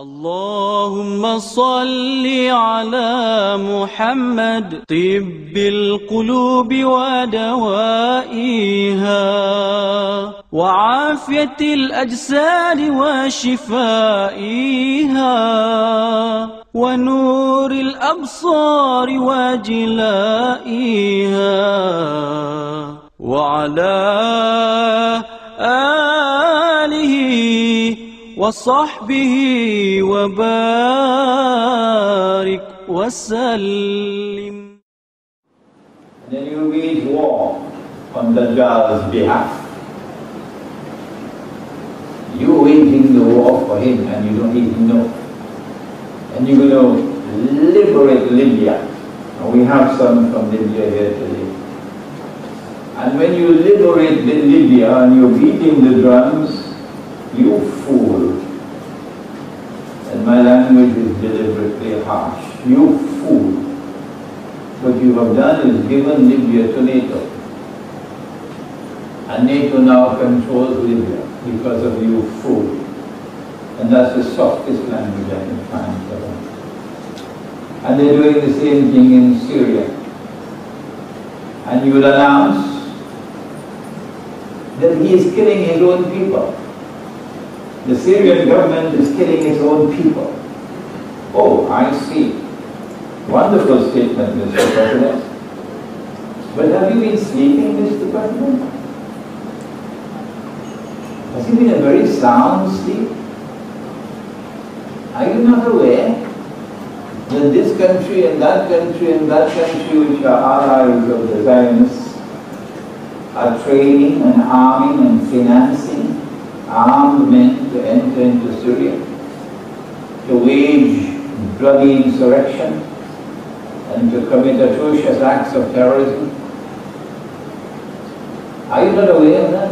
اللهم صل على محمد طب القلوب ودوائها وعافية الأجساد وشفائها ونور الأبصار وجلائها وعلى آله وصحبه وبارك وسلم. And then you wage war on Dajjal's behalf. You're waging the war for him and you don't even know. And you're going to liberate Libya. And we have some from Libya here today. And when you liberate Libya and you're beating the drums, you fool. And my language is deliberately harsh. You fool. What you have done is given Libya to NATO. And NATO now controls Libya because of you fool. And that's the softest language I can find for them. And they're doing the same thing in Syria. And you will announce that he is killing his own people. The Syrian government is killing its own people. Oh, I see. Wonderful statement, Mr. President. But have you been sleeping, Mr. President? Has it been a very sound sleep? Are you not aware that this country and that country and that country, which are allies of the Zionists, are training and arming and financing armed men to enter into Syria, to wage bloody insurrection and to commit atrocious acts of terrorism? Are you not aware of that?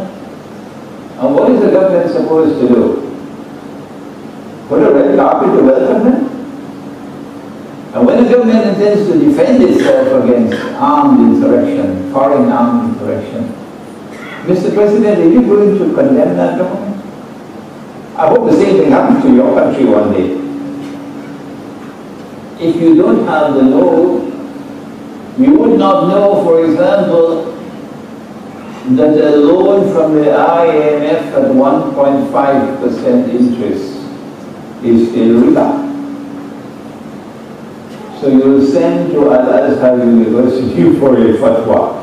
And what is the government supposed to do? Put a red carpet to welcome them? And when the government intends to defend itself against armed insurrection, foreign armed insurrection, Mr. President, are you going to condemn that government? I hope the same thing happens to your country one day. If you don't have the know, you would not know, for example, that a loan from the IMF at 1.5% interest is still riba. So you will send to Al-Azhar University for a fatwa.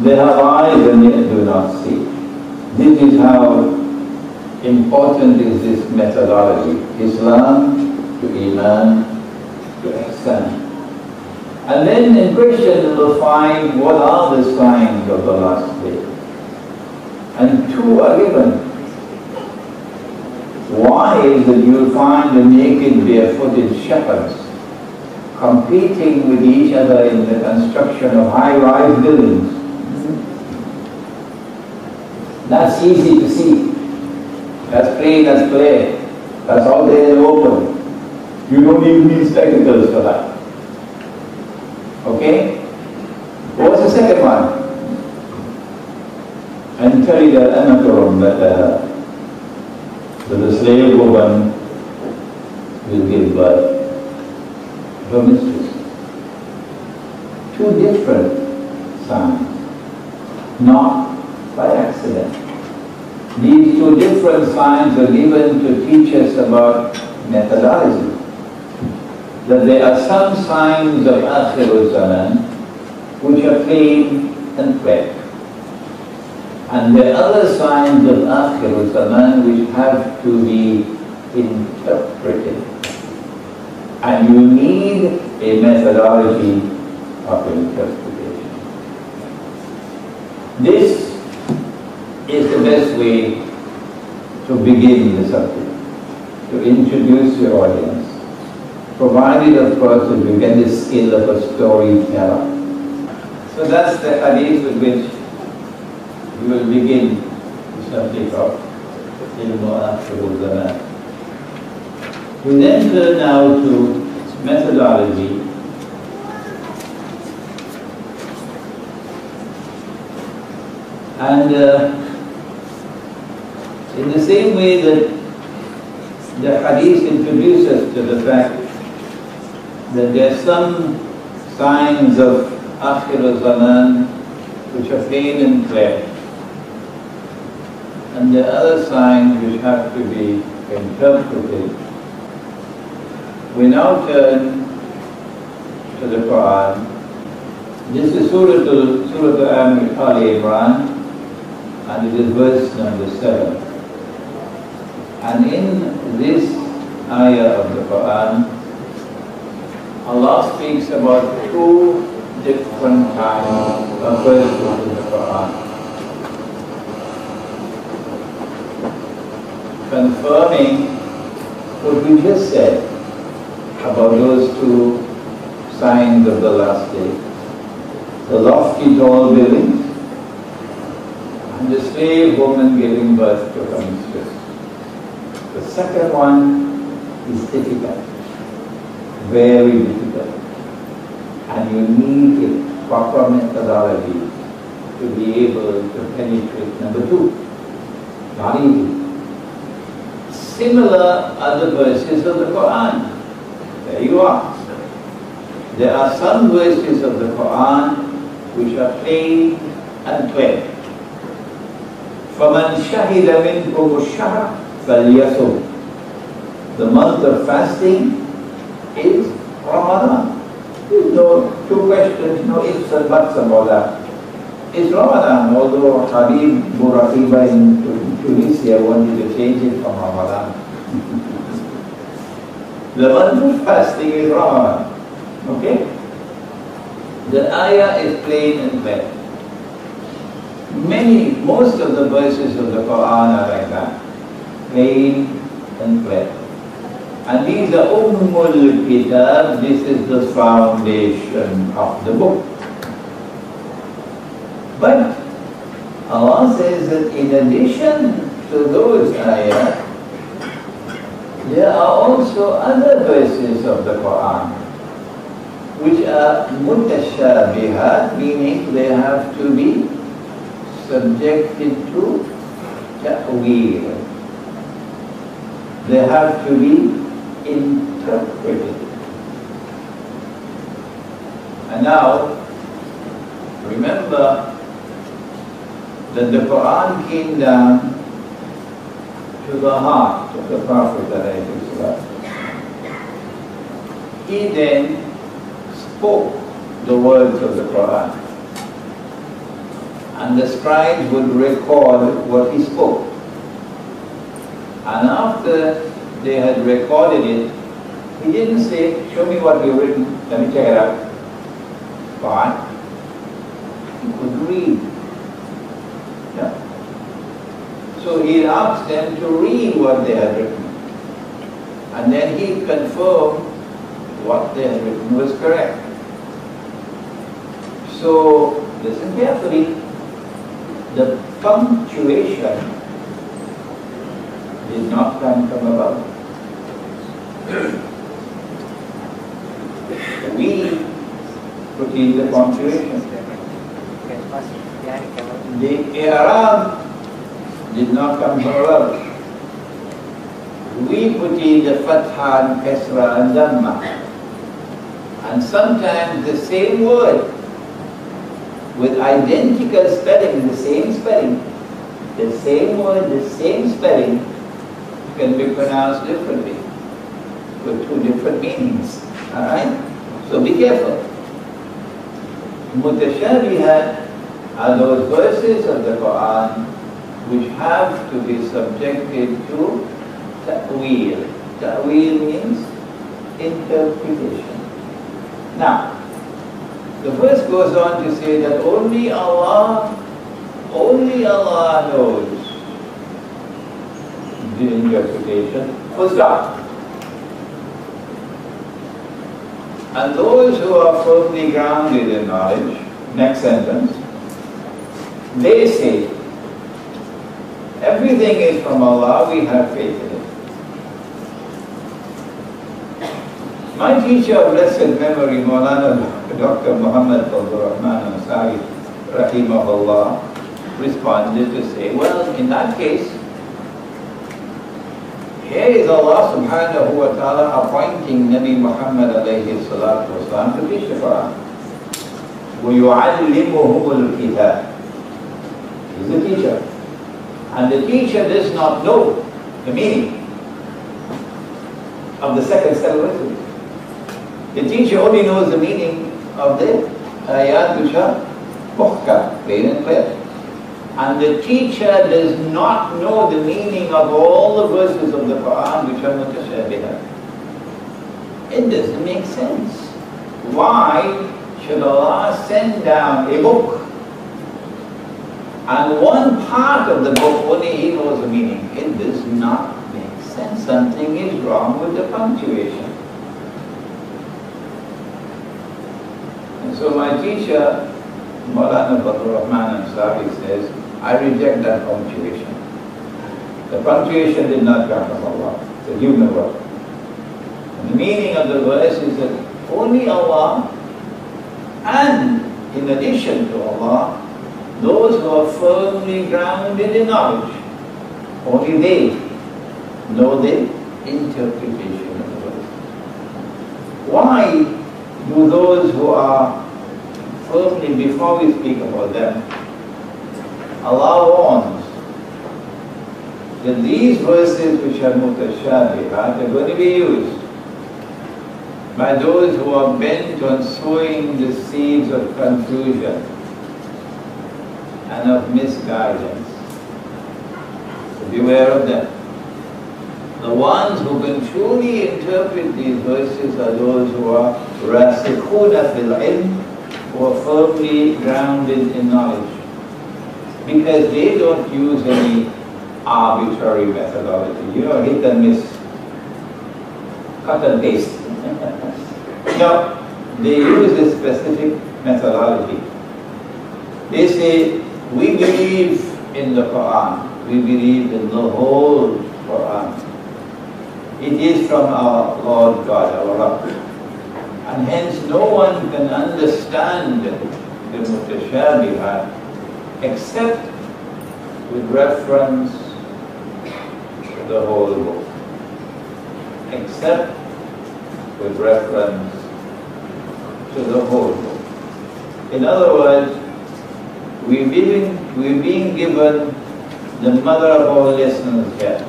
They have eyes and yet do not see. This is how important is this methodology. Islam to Iman to Ihsan. And then in question we'll find what are the signs of the last day. And two are given. Why is that you'll find the naked barefooted shepherds competing with each other in the construction of high-rise buildings. That's easy to see. That's plain as play. That's all there in the open. You don't even need spectacles for that. Okay? What's the second one? And tell you that the slave woman will give birth to her mistress. Two different signs, not by accident. These two different signs are given to teach us about methodology. That there are some signs of Akhirul Zaman which are plain and clear. And there are other signs of Akhirul Zaman which have to be interpreted. And you need a methodology of interpretation. This is the best way to begin the subject, to introduce your audience, provided of course that you get the skill of a storyteller. So that's the hadith with which we will begin the subject of Ilmu Akhirul Zaman. We then turn now to methodology. And in the same way that the hadith introduces to the fact that there are some signs of Akhir Zaman which are plain and clear, and the other signs which have to be interpreted. We now turn to the Quran. This is Surah Al Imran, and it is verse number 7. And in this ayah of the Quran, Allah speaks about two different kinds of verses in the Quran, confirming what we just said about those two signs of the last day: the lofty tall buildings and the slave woman giving birth to her mistress. The second one is difficult, very difficult, and you need a proper methodology to be able to penetrate number two. Not easy. Similar other verses of the Quran. There you are. There are some verses of the Quran which are plain and clear. فَمَنْ شَهِدَ مِنْكُمُ الشَّهْرَ فَلْيَصُمْ. The month of fasting is Ramadan. There's no two questions, no ifs and buts about that. It's Ramadan, although Habib Buraqiba in Tunisia wanted to change it from Ramadan. The month of fasting is Ramadan. Okay? The ayah is plain and clear. Most of the verses of the Quran are like that. Plain and clear. And these are Ummul Kitab. This is the foundation of the book. But Allah says that in addition to those ayahs, there are also other verses of the Quran which are mutashabihat, meaning they have to be subjected to ta'weel. They have to be interpreted. And now, remember that the Quran came down to the heart of the Prophet ﷺ. He then spoke the words of the Quran, and the scribes would record what he spoke. And after they had recorded it, he didn't say, "Show me what you've written, let me check it out." Fine. He could read. Yeah. So he asked them to read what they had written. And then he confirmed what they had written was correct. So, listen carefully. The punctuation did not come from above. We put in the punctuation. The i'rab did not come from above. We put in the fatha and kasra and dhamma. And sometimes the same word with identical spelling, the same spelling, the same word, the same spelling can be pronounced differently with two different meanings. Alright? So be careful. Mutashabihat are those verses of the Quran which have to be subjected to ta'weel. Ta'weel means interpretation. Now, the verse goes on to say that only Allah knows the interpretation. Full stop. And those who are firmly grounded in knowledge, next sentence, they say, everything is from Allah, we have faith in it. My teacher of blessed memory, Maulana Dr. Muhammad Abdul Rahman Ansari, rahimahullah, responded to say, well, in that case, here is Allah subhanahu wa ta'ala appointing Nabi Muhammad alayhi salatu wasalam to teach the Quran. وَيُعَلِّمُهُمُ الْكِتَابِ. He's the teacher. And the teacher does not know the meaning of the second set of verses. The teacher only knows the meaning of the ayat which are muhkam, plain and clear. And the teacher does not know the meaning of all the verses of the Quran which are mutashabihah. It doesn't make sense. Why should Allah send down a book and one part of the book only He knows the meaning? It does not make sense. Something is wrong with the punctuation. And so my teacher, Maulana Fadlur Rahman Ansari, says, I reject that punctuation. The punctuation did not come from Allah. It's a human word. And the meaning of the verse is that only Allah, and in addition to Allah, those who are firmly grounded in knowledge, only they know the interpretation of the verse. Why do those who are firmly, before we speak about them, Allah warns that these verses which are mutashabihat are going to be used by those who are bent on sowing the seeds of confusion and of misguidance. So beware of them. The ones who can truly interpret these verses are those who are rasikhuna fil ilm, who are firmly grounded in knowledge, because they don't use any arbitrary methodology, hit and miss, cut and paste. No, they use a specific methodology. They say, we believe in the Quran, we believe in the whole Quran. It is from our Lord God, our Rabb. And hence no one can understand the mutashabihat except with reference to the whole book. Except with reference to the whole book. In other words, we're being given the mother of all lessons here.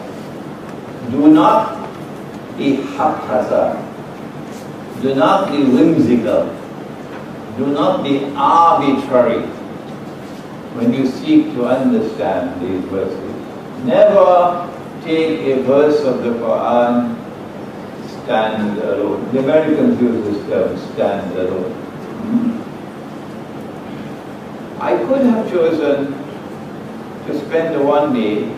Do not be haphazard. Do not be whimsical. Do not be arbitrary when you seek to understand these verses. Never take a verse of the Quran stand alone. The Americans use this term, stand alone. I could have chosen to spend one day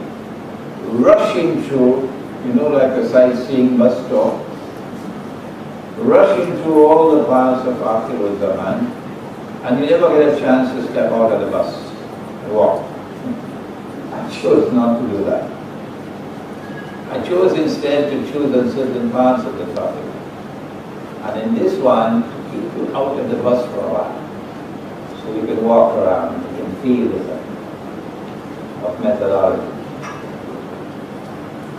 rushing through, like a sightseeing bus stop, rushing through all the parts of Akhir al-Zaman, and you never get a chance to step out of the bus and walk. I chose not to do that. I chose instead to choose on certain parts of the topic. And in this one, to keep you out of the bus for a while, so you can walk around, you can feel the sense of methodology.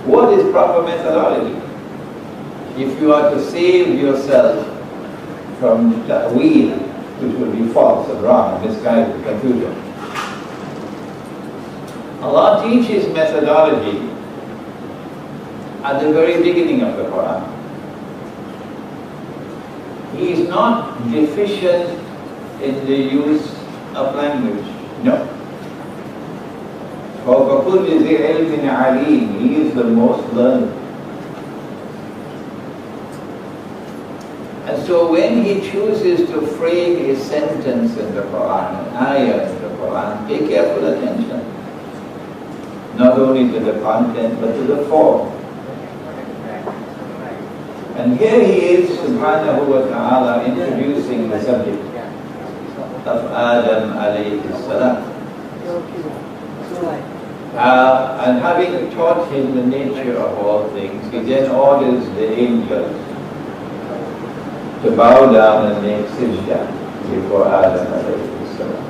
What is proper methodology? If you are to save yourself from ta'weel, which will be false and wrong and misguided confusion, Allah teaches methodology at the very beginning of the Quran. He is not deficient in the use of language. No. فَوْقَ كُلِّ ذِي عِلْمٍ عَلِيمٍ. He is the most learned. And so when He chooses to frame a sentence in the Quran, an ayah in the Quran, pay careful attention. Not only to the content, but to the form. And here He is, subhanahu wa ta'ala, introducing the subject of Adam alayhi salam. And having taught him the nature of all things, He then orders the angels to bow down and make sajda before Adam alayhi salam.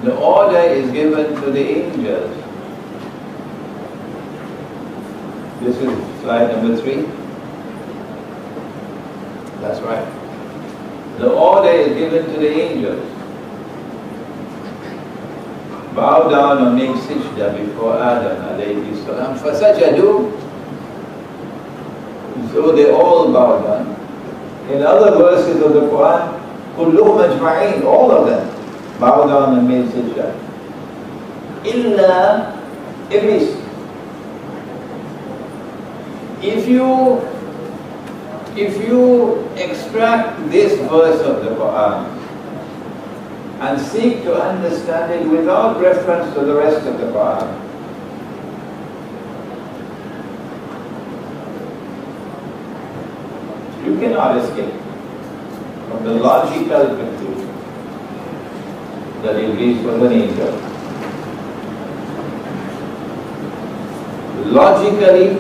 The order is given to the angels. This is slide number 3. That's right. The order is given to the angels. Bow down or make sajda before Adam alayhi salam. Fasajadu. So they all bow down. In other verses of the Quran, kulluhum ajma'in, all of them bow down and made sajda. Illa Iblis. If you extract this verse of the Quran and seek to understand it without reference to the rest of the Quran, you cannot escape from the logical conclusion that Iblis was an angel. Logically,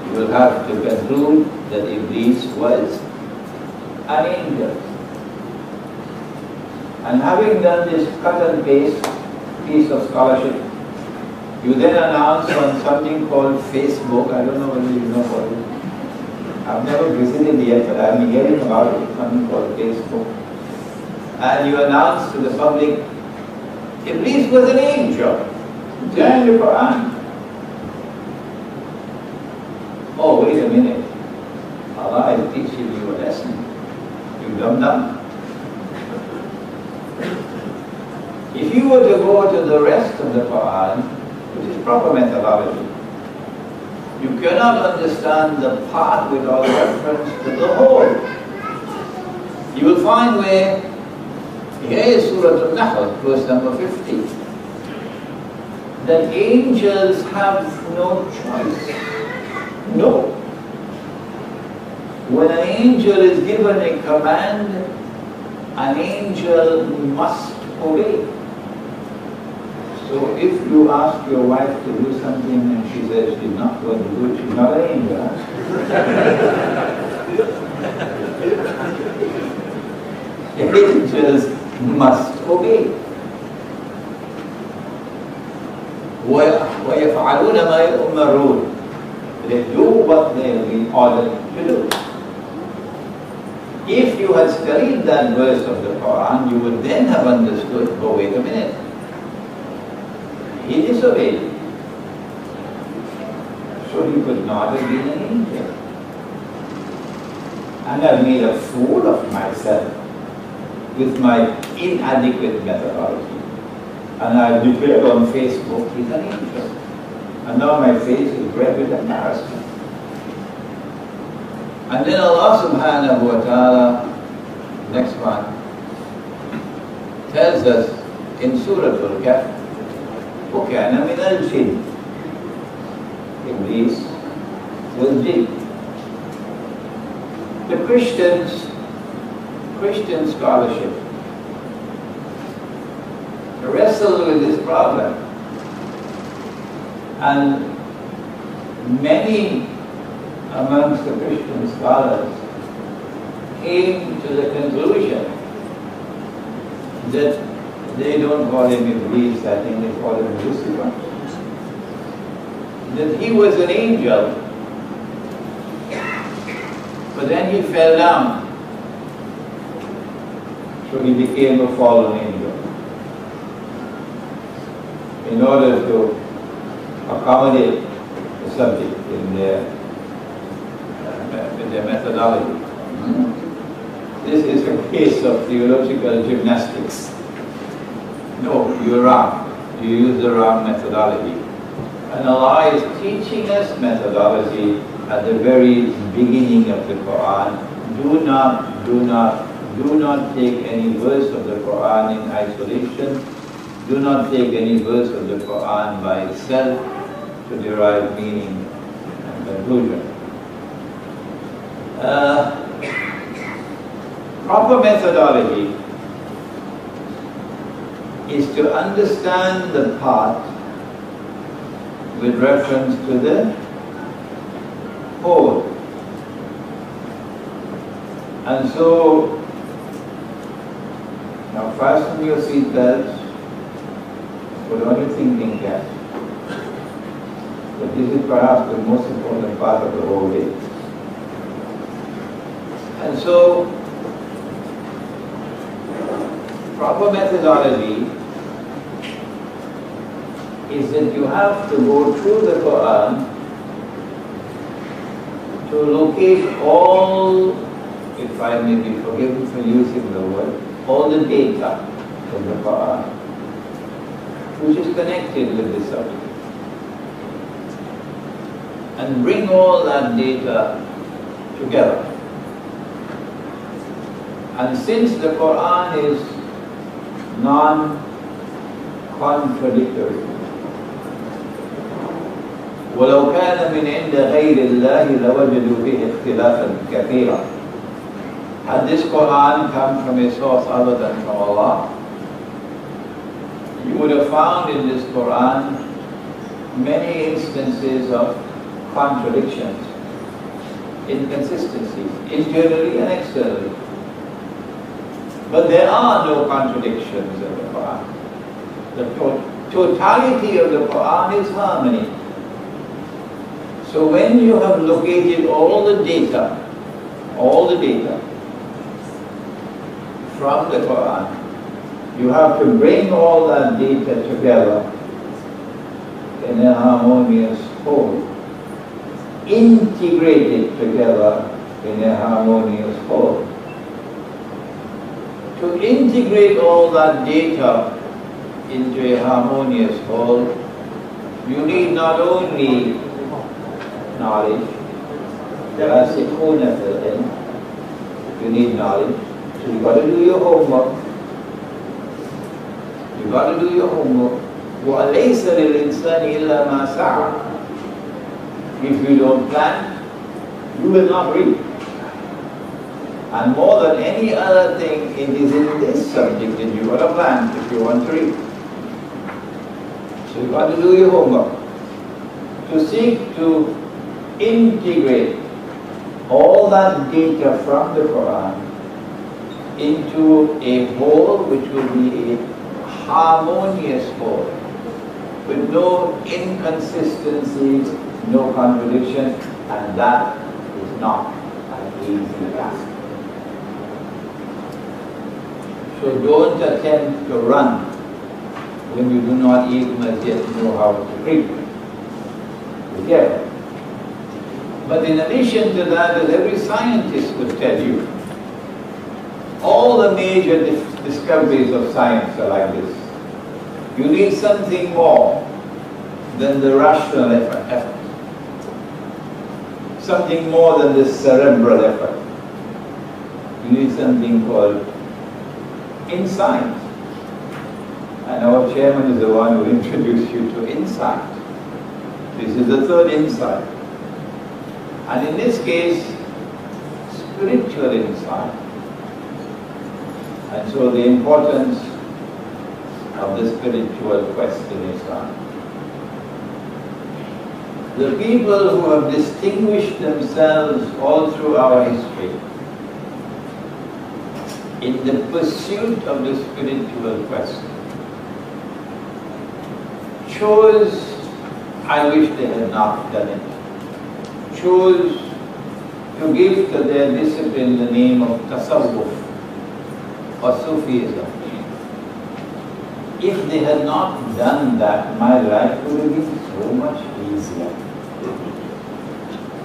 you will have to conclude that Iblis was an angel. And having done this cut and paste piece of scholarship, you then announce on something called Facebook. I don't know whether you know what it is. I've never visited yet, but I've been hearing about it, something called Facebook. And you announce to the public, Iblis was an angel. Turn the Quran. Oh, wait a minute. Allah is teaching you a lesson. You dumb. If you were to go to the rest of the Quran, which is proper methodology, you cannot understand the part without reference to the whole. You will find where, here is Surah Al-Nahl, verse number 50, that angels have no choice. No. When an angel is given a command, an angel must obey. So if you ask your wife to do something and she says she's not going to do it, she's not an angel. Angels must obey. وَيَفْعَلُونَ مَا يُؤْمَرُونَ. They do what they have been ordered to do. If you had studied that verse of the Quran, you would then have understood, oh wait a minute, he disobeyed. So he could not have been an angel. And I've made a fool of myself with my inadequate methodology. And I've declared on Facebook, he's an angel. And now my face is red with embarrassment. And then Allah subhanahu wa ta'ala, next one, tells us in Surah Al-Kahf, وَكَانَ مِنَ الْجِنِّ. Iblis was jinn. The Christian scholarship wrestled with this problem. And many amongst the Christian scholars came to the conclusion that they don't call him Iblis, I think they call him Lucifer, that he was an angel, but then he fell down, so he became a fallen angel. In order to accommodate the subject in their methodology. This is a case of theological gymnastics. No, you're wrong. You use the wrong methodology. And Allah is teaching us methodology at the very beginning of the Quran. Do not take any verse of the Quran in isolation. Do not take any verse of the Quran by itself to derive meaning and conclusion. Proper methodology is to understand the part with reference to the whole. And so, now fasten your seatbelts. would only thinking can. But this is perhaps the most important part of the whole day. And so, proper methodology is that you have to go through the Quran to locate all, if I may be forgiven for using the word, all the data of the Quran, which is connected with this subject, and bring all that data together. And since the Quran is non-contradictory, وَلَوْ كَانَ مِنْ عِنْدَ غَيْرِ اللَّهِ لَوَجَدُوا فِيهِ اخْتِلَافًا كَثِيرًا. Had this Quran come from a source other than from Allah, you would have found in this Quran many instances of contradictions, inconsistencies, internally and externally. But there are no contradictions in the Quran. The totality of the Quran is harmony. So when you have located all the data from the Quran, you have to bring all that data together in a harmonious whole. Integrate it together in a harmonious whole. To integrate all that data into a harmonious whole, you need not only knowledge, you need knowledge, so you've got to do your homework. You've got to do your homework. وَأَلَيْسَ لِلْإِنسَانِ إِلَّا مَا سَعَى. If you don't plan, you will not read. And more than any other thing, it is in this subject that you've got to plan if you want to read. So you've got to do your homework. To seek to integrate all that data from the Quran into a whole which will be a harmonious whole, with no inconsistencies, no contradiction, and that is not an easy task. So don't attempt to run when you do not even as yet know how to read. Be careful. But in addition to that, as every scientist would tell you, all the major discoveries of science are like this. You need something more than the rational effort. Something more than the cerebral effort. You need something called insight. And our chairman is the one who introduced you to insight. This is the third insight. And in this case, spiritual insight. And so the importance of the spiritual quest in Islam. The people who have distinguished themselves all through our history in the pursuit of the spiritual quest chose, I wish they had not done it, chose to give to their discipline the name of tasawwuf or Sufism. If they had not done that, my life would have been so much easier.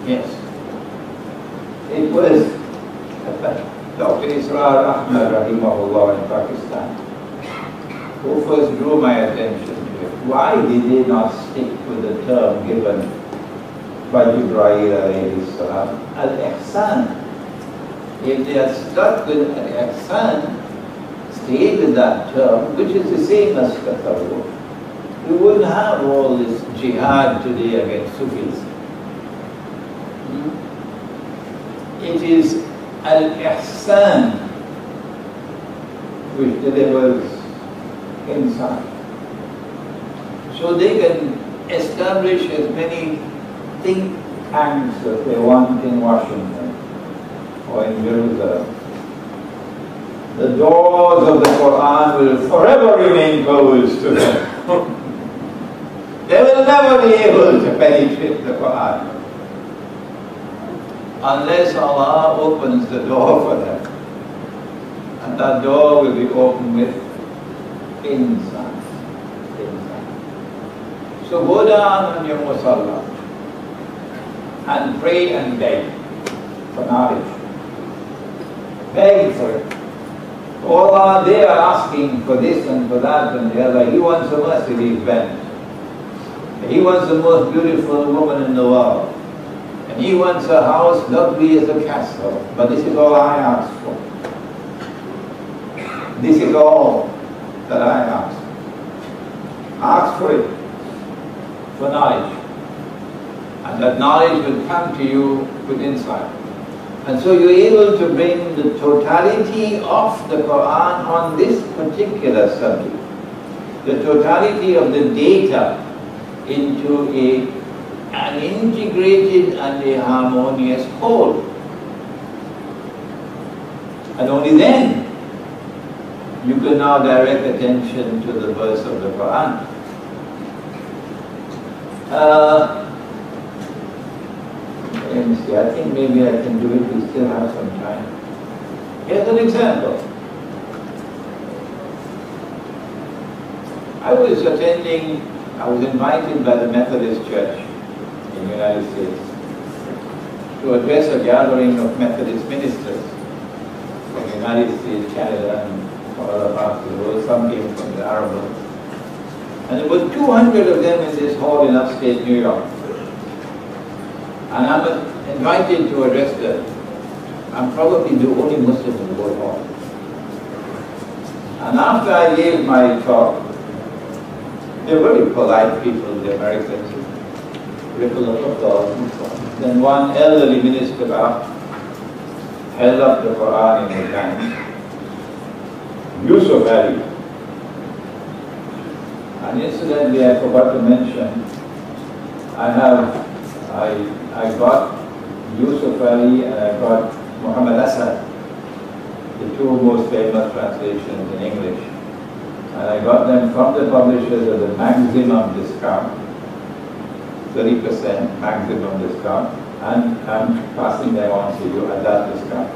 Yes. It was Dr. Israr Ahmad Rahimahullah in Pakistan who first drew my attention to it. Why did they not stick with the term given by Jibreel alayhi salam, al-ihsan? If they had stuck with al-ihsan, stayed with that term, which is the same as tasawwuf, we wouldn't have all this jihad today against Sufis. It is al-ihsan which delivers insight. So they can establish as many think tanks as they want in Washington or in Jerusalem. The doors of the Quran will forever remain closed to them. They will never be able to penetrate the Quran unless Allah opens the door for them. And that door will be opened with insight. So go down on your musalla and pray and beg for knowledge. Beg for it. Oh Allah, they are asking for this and for that and the other. He wants a Mercedes Benz. He wants the most beautiful woman in the world. And he wants a house lovely as a castle. But this is all I ask for. This is all that I ask. Ask for it, for knowledge. And that knowledge will come to you with insight. And so you're able to bring the totality of the Quran on this particular subject, the totality of the data into an integrated and a harmonious whole. And only then you can now direct attention to the verse of the Quran. Let me see, I think maybe I can do it, we still have some time. Here's an example. I was invited by the Methodist Church in the United States to address a gathering of Methodist ministers from the United States, Canada, and from other parts of the world. Some came from the Arab world. And there were 200 of them in this hall in upstate New York. And I'm invited to address them. I'm probably the only Muslim in the whole hall. And after I gave my talk, they're very polite people, the Americans, ripple of applause and so on. Then one elderly minister held up the Quran in his hand. Yusuf Ali. And incidentally, I forgot to mention, I got Yusuf Ali and I got Muhammad Asad, the two most famous translations in English. And I got them from the publishers at the maximum discount, 30% maximum discount, and I'm passing them on to you at that discount.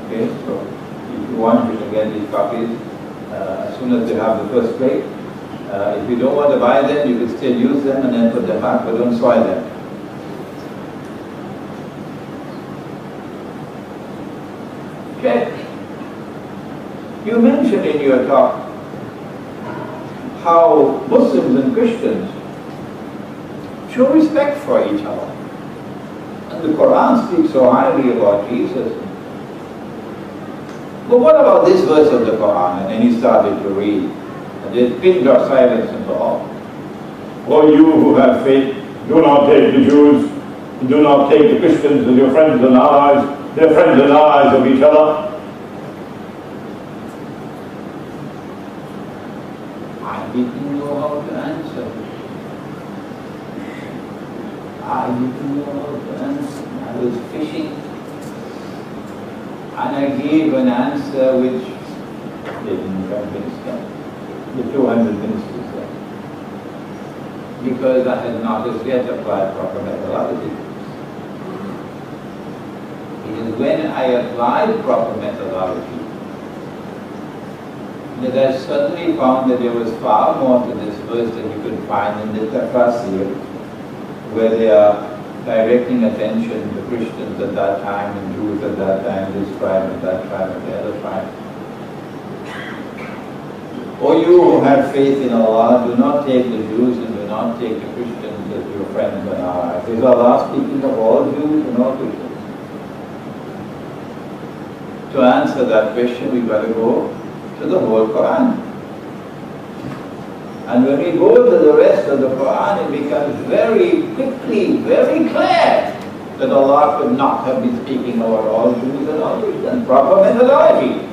Okay, so if you want, you can get these copies as soon as you have the first plate. If you don't want to buy them, you can still use them and then put them back, but don't soil them. Check. You mentioned in your talk how Muslims and Christians show respect for each other. And the Quran speaks so highly about Jesus. But what about this verse of the Quran? And then he started to read. And there's pin drop silence in the hall. O you who have faith, do not take the Jews, do not take the Christians as your friends and allies. They're friends and allies of each other. I didn't know how to answer. I didn't know how to answer. I was fishing. And I gave an answer which didn't convince them. The 200 ministers said. Because I had not as yet applied proper methodology. It is when I applied proper methodology that I suddenly found that there was far more to this verse than you could find in the Tafsir, where they are directing attention to Christians at that time and Jews at that time, this tribe and that tribe and the other tribe. O you who have faith in Allah, do not take the Jews and do not take the Christians as your friends and allies. Is Allah speaking of all Jews and all Christians? To answer that question, we've got to go to the whole Quran. And when we go to the rest of the Quran, it becomes very quickly, very clear that Allah could not have been speaking about all Jews and all Christians. Proper methodology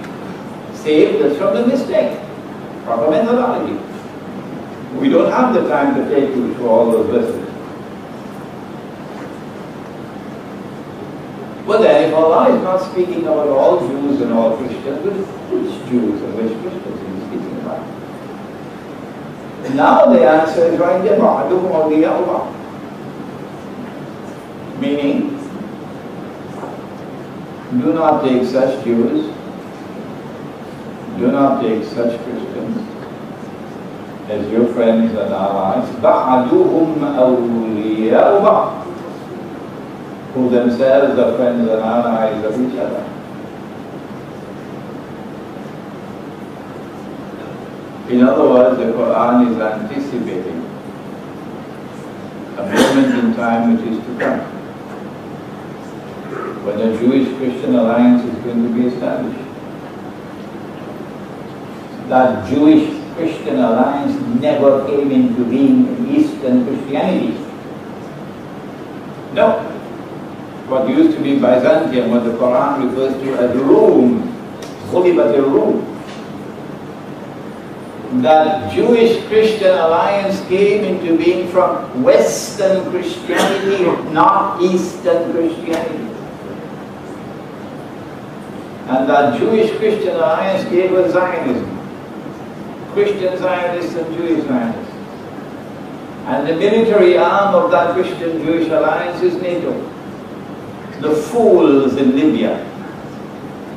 saved us from the mistake. Proper methodology. We don't have the time to take you through all those verses. But then if Allah is not speaking about all Jews and all Christians, which Jews and which Christians is he speaking about? Now the answer is right there, ba'duhum awliya'u ba'd. Meaning, do not take such Jews, do not take such Christians as your friends and allies, ba'duhum awliya'u ba'd, who themselves are friends and allies of each other. In other words, the Quran is anticipating a moment in time which is to come, when a Jewish-Christian alliance is going to be established. That Jewish-Christian alliance never came into being in Eastern Christianity. No. What used to be Byzantium, what the Quran refers to as Rome, غُلِبَتِ الرُّوم. That Jewish-Christian alliance came into being from Western Christianity, not Eastern Christianity. And that Jewish-Christian alliance gave us Zionism, Christian Zionists and Jewish Zionists. And the military arm of that Christian-Jewish alliance is NATO. The fools in Libya,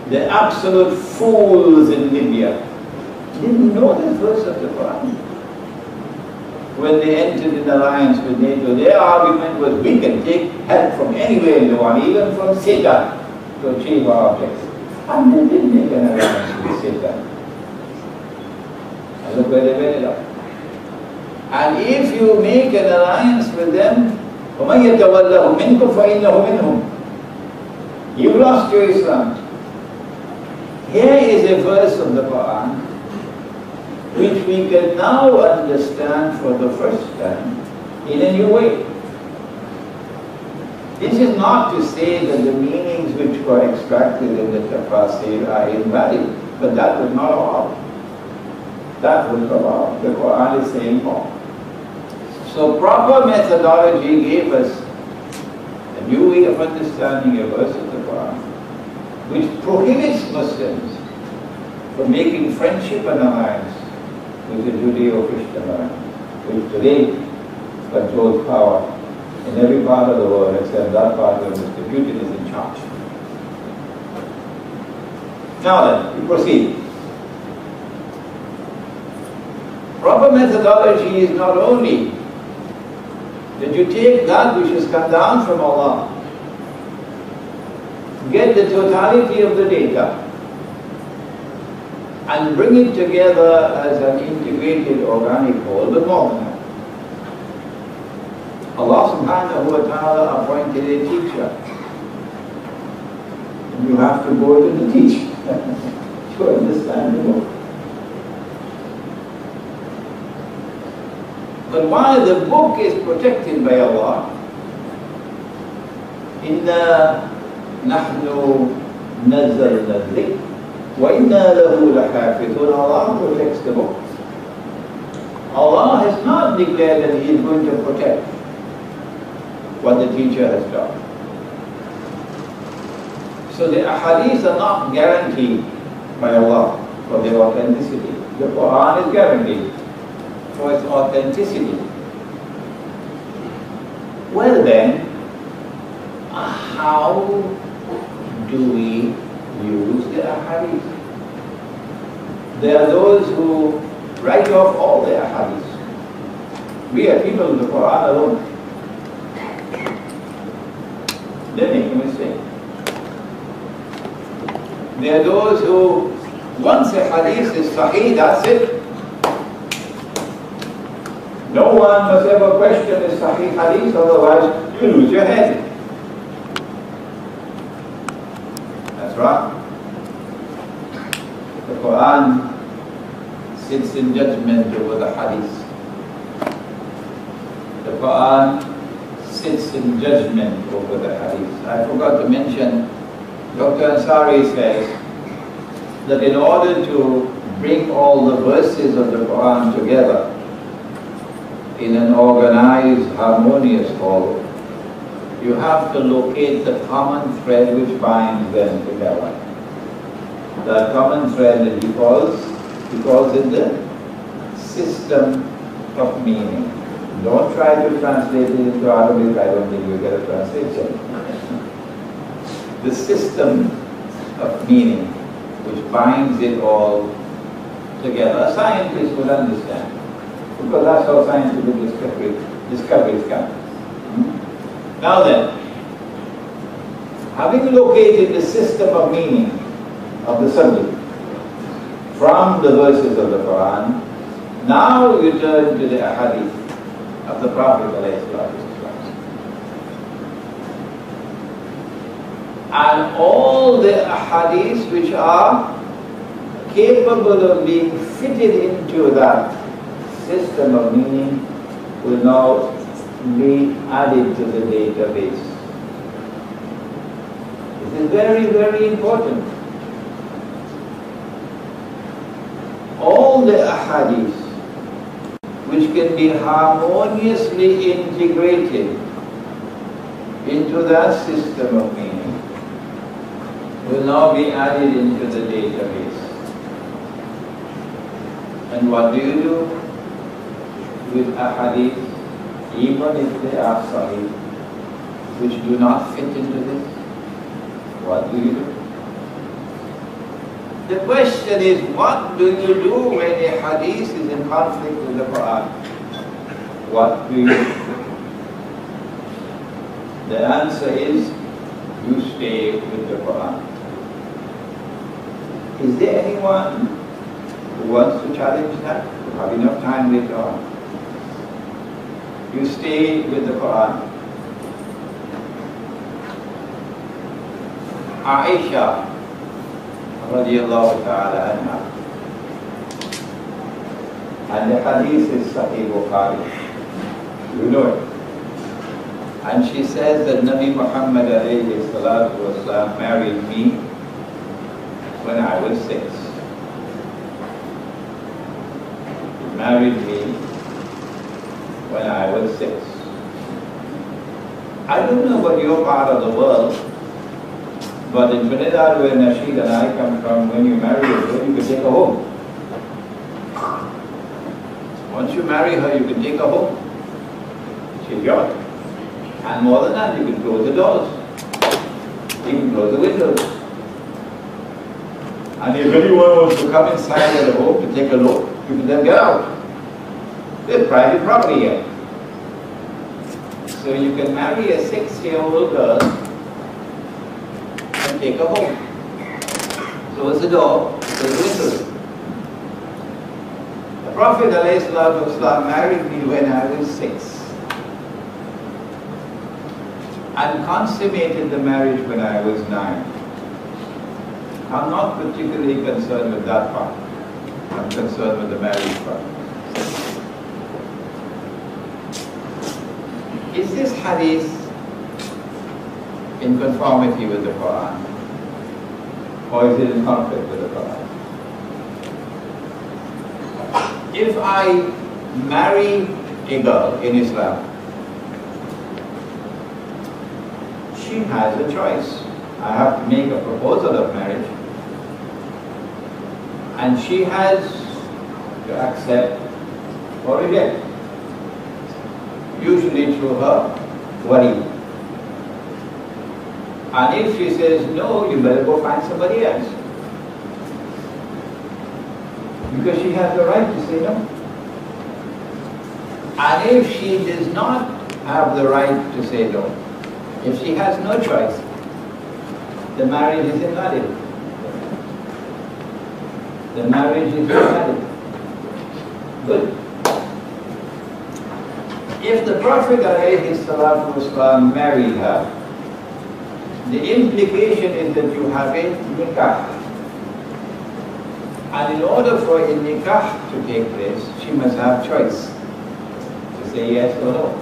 the absolute fools in Libya, didn't know this verse of the Quran. When they entered in alliance with NATO, their argument was, we can take help from anywhere in the world, even from Satan, to achieve our objectives. And they didn't make an alliance with Satan. And look where they ended up. And if you make an alliance with them, وَمَنْ يَتَوَلَّهُ مِنْكُمْ فَإِنَّهُ مِنْهُمْ. You lost your Islam. Here is a verse of the Quran which we can now understand for the first time in a new way. This is not to say that the meanings which were extracted in the tafsir are invalid, but that was not all. That was not all. The Quran is saying more. So proper methodology gave us a new way of understanding a verse of the Quran, which prohibits Muslims from making friendship and alliance with the Judeo-Christian alliance, which today controls power in every part of the world except that part where Mr. Putin is in charge. Now then, we proceed. Proper methodology is not only that you take that which has come down from Allah, get the totality of the data, and bring it together as an integrated organic whole, but more than that. Allah subhanahu wa ta'ala appointed a teacher. You have to go to the teacher to understand the book. But while the book is protected by Allah, إِنَّا نَحْنُ نَزَّلْنَا الذِّكْرَ وَإِنَّا لَهُ لَحَافِظُونَ. Allah protects the book. Allah has not declared that He is going to protect what the teacher has done. So the ahadith are not guaranteed by Allah for their authenticity. The Quran is guaranteed for its authenticity. Well then, how do we use the ahadith? There are those who write off all the ahadith. We are people of the Quran alone. They make a mistake. There are those who, once a hadith is sahih, that's it. No one must ever question a sahih hadith, otherwise you lose your head. That's right. The Quran sits in judgment over the hadith. The Quran sits in judgment over the hadith. I forgot to mention, Dr. Ansari says that in order to bring all the verses of the Quran together in an organized, harmonious whole, you have to locate the common thread which binds them together. That common thread that he calls it the system of meaning. Don't try to translate it into Arabic, I don't think you'll get a translation. The system of meaning which binds it all together. A scientist would understand, because that's how scientific discoveries come. Now then, having located the system of meaning of the subject from the verses of the Quran, now you turn to the ahadith of the Prophet ﷺ. And all the ahadith which are capable of being fitted into that system of meaning will now be added to the database. This is very, very important. All the ahadith which can be harmoniously integrated into that system of meaning will now be added into the database. And what do you do with ahadith, even if they are sahih, which do not fit into this? What do you do? The question is, what do you do when a hadith is in conflict with the Quran? What do you do? The answer is, you stay with the Quran. Is there anyone who wants to challenge that? We have enough time later on. You stay with the Quran. Aisha radiallahu ta'ala anha, and the hadith is Sahih Bukhari, you know it. And she says that Nabi Muhammad alayhi salatu wasalam married me when I was 6. He married me when I was 6. I don't know about your part of the world, but in Trinidad, where Nasheed and I come from, when you marry a girl, you can take her home. Once you marry her, you can take her home. She's yours. And more than that, you can close the doors. You can close the windows. And if anyone wants to come inside of the home to take a look, you can then get out. There's private property here. So you can marry a 6-year-old girl and take her home. Close the door, close the windows. The Prophet ﷺ married me when I was 6 and consummated the marriage when I was 9. I'm not particularly concerned with that part. I'm concerned with the marriage part. Is this hadith in conformity with the Quran? Or is it in conflict with the Quran? If I marry a girl in Islam, she has a choice. I have to make a proposal of marriage, and she has to accept or reject, usually through her wali. And if she says no, you better go find somebody else, because she has the right to say no. And if she does not have the right to say no, if she has no choice, the marriage is invalid. The marriage is invalid. Good. If the Prophet ﷺ married her, the implication is that you have a nikah. And in order for a nikah to take place, she must have choice to say yes or no.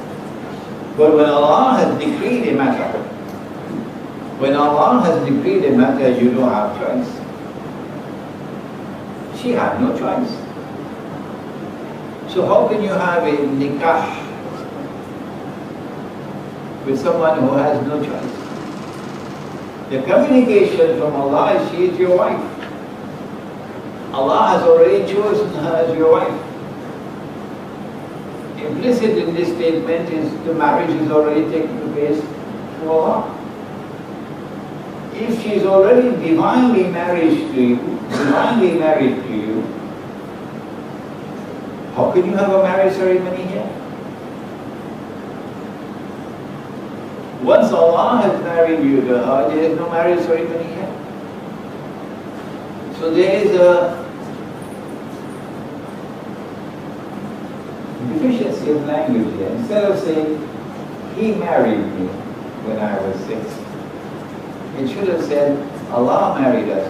But when Allah has decreed a matter, you don't have choice. She had no choice. So how can you have a nikah with someone who has no choice? The communication from Allah is she is your wife. Allah has already chosen her as your wife. Implicit in this statement is the marriage is already taking place to Allah. If she is already divinely married to you, how can you have a marriage ceremony here? Once Allah has married you to her, there is no marriage ceremony here. So there is a deficiency of language here. Instead of saying, he married me when I was 6, it should have said, Allah married us.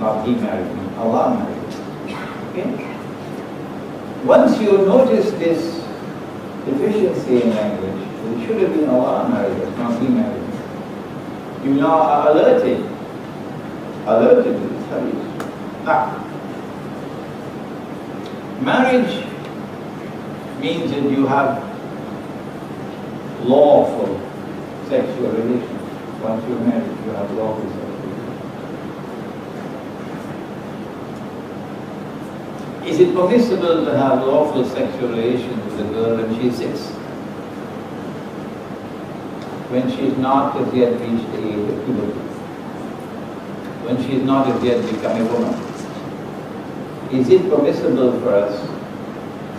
Not he married me, Allah married us. Okay? Once you notice this deficiency in language, it should have been Allah married us, not he married me. You now are alerted to this hadith. Now, marriage means that you have lawful sexual relations. Once you're married, you have lawful sexual relations. Is it permissible to have lawful sexual relations with a girl when she's 6? When she's not as yet reached the age of puberty? When she's not as yet become a woman? Is it permissible for us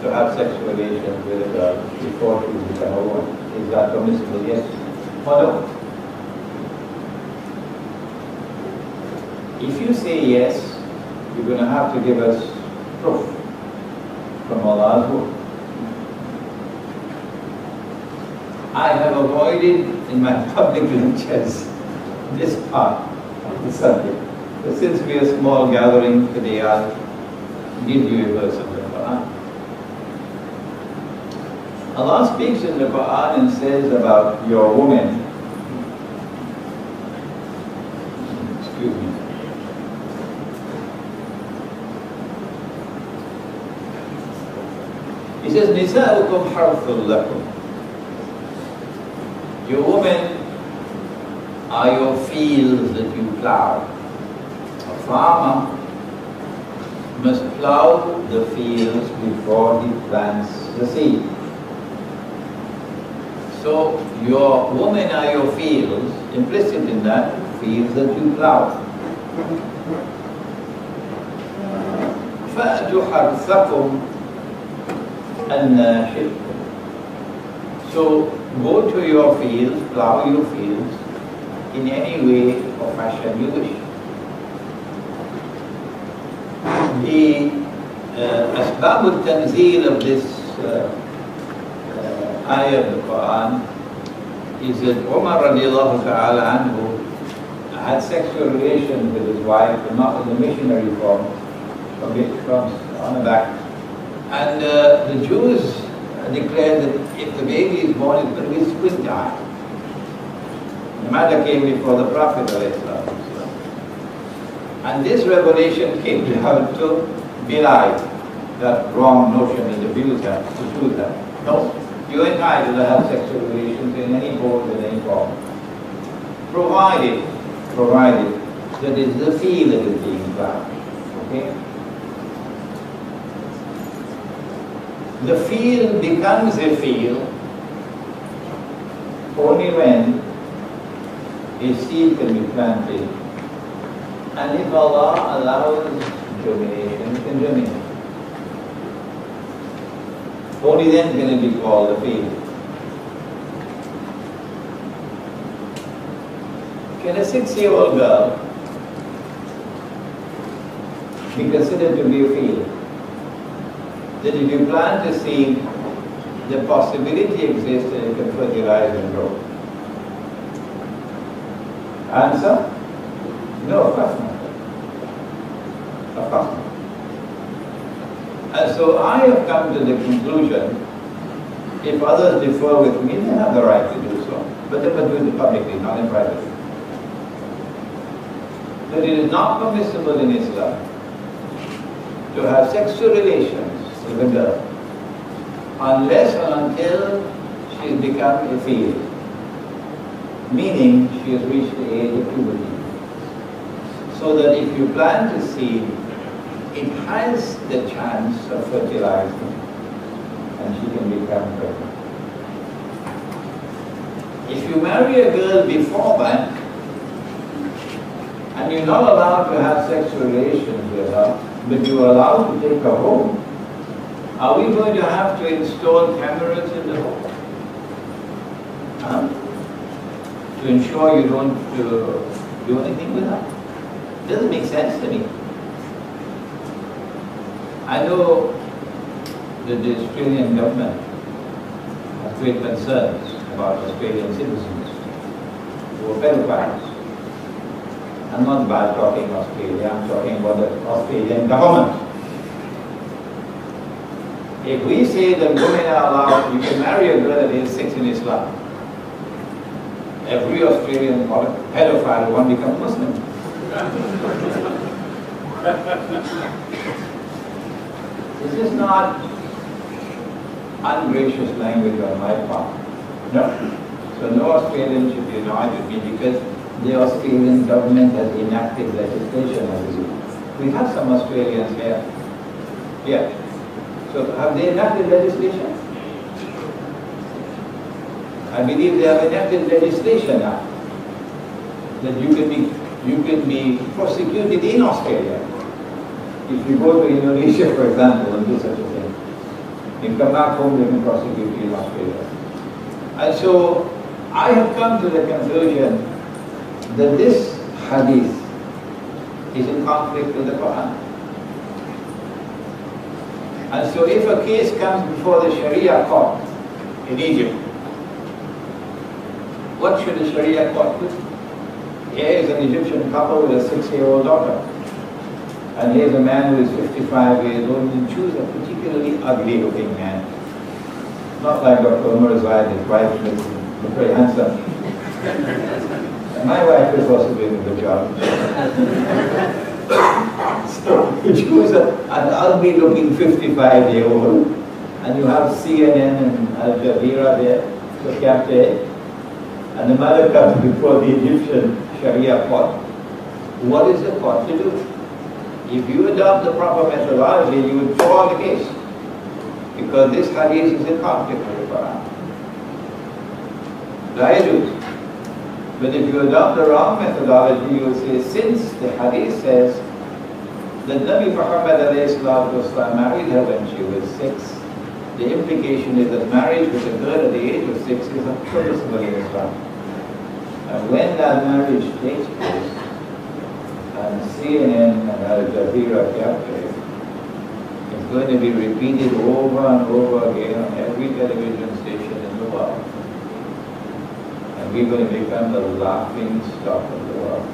to have sexual relations with a girl before she becomes a woman? Is that permissible? Yes or no? If you say yes, you're going to have to give us proof from Allah's word. I have avoided in my public lectures this part of the subject. But since we are a small gathering today, I'll give you a verse of the Quran. Allah speaks in the Quran and says about your woman, excuse me, He says, Nisa'ukum harthul lakum. Your women are your fields that you plow. A farmer must plow the fields before he plants the seed. So your women are your fields, implicit in that, fields that you plow. فَأْتُوا حَرْثَكُمْ أَنَّا شِئْتُمْ. So go to your fields, plow your fields in any way or fashion you wish. The Asbab al-Tanzeel of this ayah of the Quran is that Umar radiallahu ta'ala anhu had sexual relations with his wife, but not in the missionary form, from on the back. And the Jews declared that if the baby is born, it's going to be split eye. The matter came before the Prophet ﷺ. And this revelation came down to belie that wrong notion that the Jews have. No, you're entitled to have sexual relations in any form, in any form, provided that it's the field that is being plowed. Okay? The field becomes a field only when a seed can be planted, and if Allah allows germination, it can germinate. Only then can it be called a field. Can a 6-year-old girl be considered to be a field? That if you plant a seed, the possibility exists that it can fertilize and grow. Answer? No, of course not. Of course not. And so I have come to the conclusion, if others differ with me, they have the right to do so. But they must do it publicly, not in private. That it is not permissible in Islam to have sexual relations with a girl unless or until she has become a field, meaning she has reached the age of puberty. So that if you plant a seed, it has the chance of fertilizing and she can become pregnant. If you marry a girl before that, and you're not allowed to have sexual relations with her, but you are allowed to take her home, are we going to have to install cameras in the home? To ensure you don't do anything with her? Doesn't make sense to me. I know that the Australian government has great concerns about Australian citizens who are pedophiles. I'm not bad talking Australia, I'm talking about the Australian government. If we say that women are allowed, you can marry a girl at age 6 in Islam, every Australian pedophile won't become Muslim. This is not ungracious language on my part. No. So no Australian should be annoyed with me because the Australian government has enacted legislation, I believe. We have some Australians here. Yeah. So have they enacted legislation? I believe they have enacted legislation now that you can be prosecuted in Australia. If you go to Indonesia, for example, and do such a thing, you come back home, they can prosecute you in Australia. And so I have come to the conclusion that this hadith is in conflict with the Quran. And so if a case comes before the Sharia court in Egypt, what should the Sharia court do? Here is an Egyptian couple with a 6-year-old daughter. And here's a man who is 55 years old, and choose a particularly ugly looking man. Not like Dr. Umar's wife, his wife is very handsome. And my wife is also doing a good job. So you choose an ugly looking 55-year-old, and you have CNN and Al Jazeera there, so captain, and the mother comes before the Egyptian Sharia court. What is the court to do? If you adopt the proper methodology, you would throw out the case, because this hadith is in conflict with the Quran. But if you adopt the wrong methodology, you will say, since the hadith says that Nabi Muhammad ﷺ married her when she was 6, the implication is that marriage with a girl at the age of 6 is permissible in Islam. And when that marriage takes place, and CNN and Al Jazeera capture it, it's going to be repeated over and over again on every television station in the world. And we're going to become the laughing stock of the world.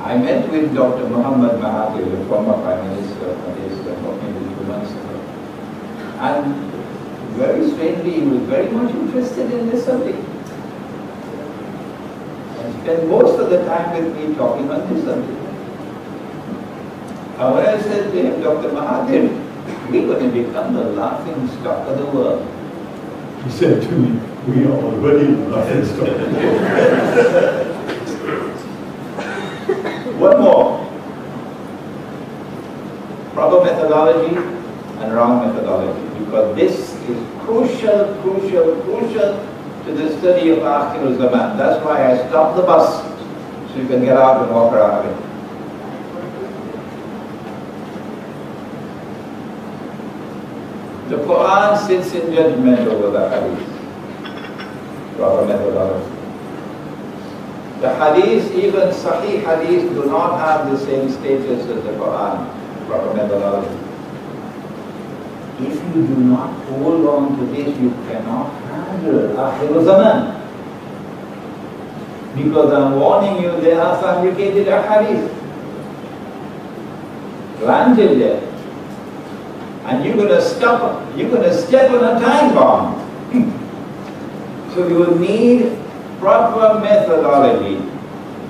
I met with Dr. Muhammad Mahathir, the former Prime Minister of Malaysia, maybe 2 months ago. And very strangely, he was very much interested in this subject. And spent most of the time with me talking on this subject. And when I said to him, Dr. Mahathir, we're going to become the laughing stock of the world. He said to me, we are already the laughing stock of the world. One more. Proper methodology and wrong methodology, because this is crucial to the study of Akhir Zaman. That's why I stopped the bus, so you can get out and walk around it. The Quran sits in judgment over the hadith. Proper methodology. The hadith, even Sahih hadith, do not have the same status as the Quran. Proper methodology. If you do not hold on to this, you cannot handle Akhir Zaman. Because I'm warning you, there are fabricated hadith planted there. And you're going to step on a time bomb. So you will need proper methodology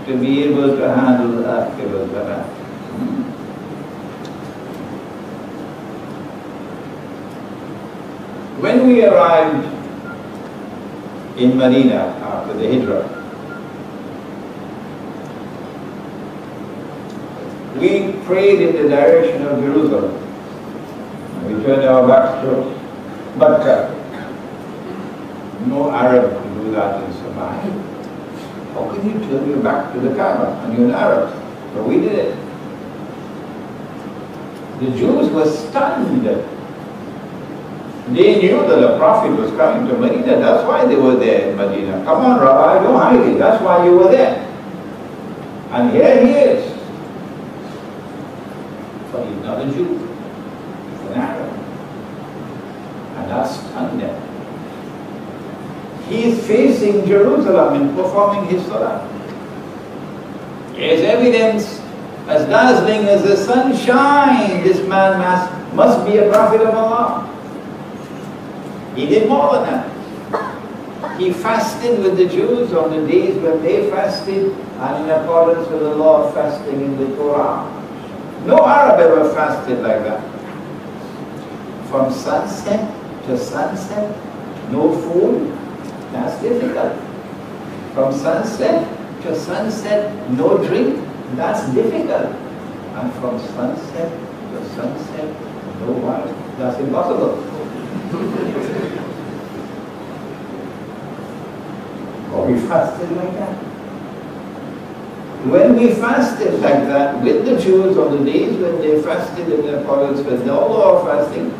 to be able to handle Akhir Zaman. When we arrived in Medina after the Hijrah, we prayed in the direction of Jerusalem. We We turn our backs to Mecca. No Arab could do that and survive. How can you turn your back to the Kaaba and you're an Arab? But we did it. The Jews were stunned. They knew that the Prophet was coming to Medina. That's why they were there in Medina. Come on, Rabbi, don't hide it. That's why you were there. And here he is. But he's not a Jew. He's an Arab. And that stunned them. He is facing Jerusalem and performing his salah. There's evidence as dazzling as the sunshine. This man must be a prophet of Allah. He did more than that. He fasted with the Jews on the days when they fasted and in accordance with the law of fasting in the Torah. No Arab ever fasted like that. From sunset to sunset, no food. That's difficult. From sunset to sunset, no drink. That's difficult. And from sunset to sunset, no wine. That's impossible. Or we fasted like that. When we fasted like that with the Jews on the days when they fasted in accordance with the law of fasting,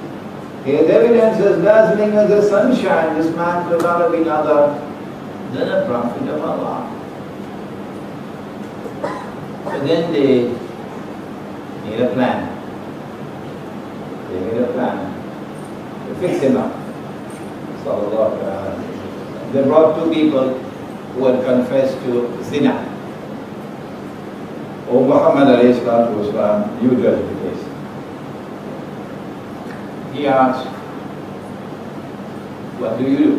here's evidence as dazzling as the sunshine. This man could not have been other than a prophet of Allah. So then they made a plan. They made a plan to fix him up. They brought two people who had confessed to zina. O Muhammad alayhi salatu wasalam, you judge the case. He asked, what do you do?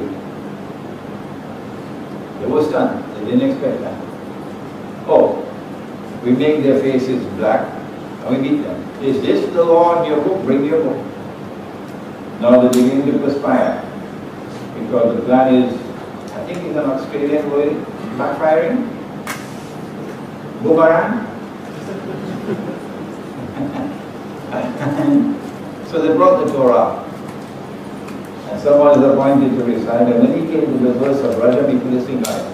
They were stunned. They didn't expect that. Oh, we make their faces black and we beat them. Is this the law in your book? Bring your book. Now they're beginning to perspire. Because the plan is, I think it's an Australian word, backfiring. Boomerang. So they brought the Torah. And someone is appointed to recite. And when he came to the verse of Rajab, he put his finger on it.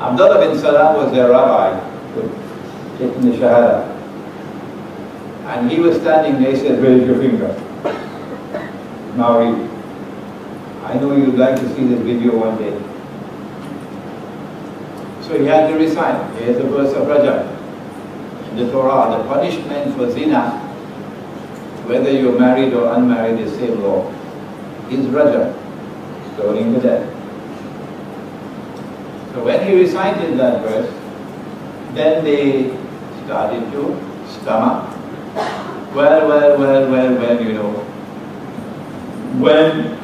Abdullah bin Salam was their rabbi, taking the Shahada. And he was standing there, he said, raise your finger. Now read. I know you'd like to see this video one day. So he had to recite. Here's the verse of Rajab. In the Torah, the punishment for zina, whether you're married or unmarried, is same law, is Rajab, stoning to death. So when he recited that verse, then they started to stomach. Well, you know, when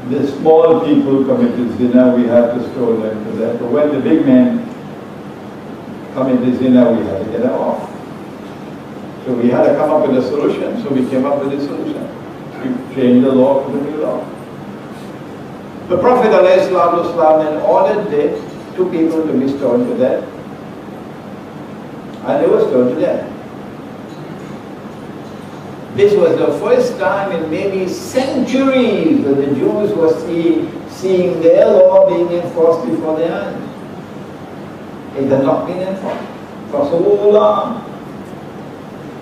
the small people committed zina, we have to stone them to death. But when the big men committed zina, we had to get them off. So we had to come up with a solution. So we came up with a solution. We changed the law to the new law. The Prophet ﷺ then ordered the two people to be stoned to death. And they were stoned to death. This was the first time in maybe centuries that the Jews were seeing their law being enforced before their eyes. It had not been enforced for so long.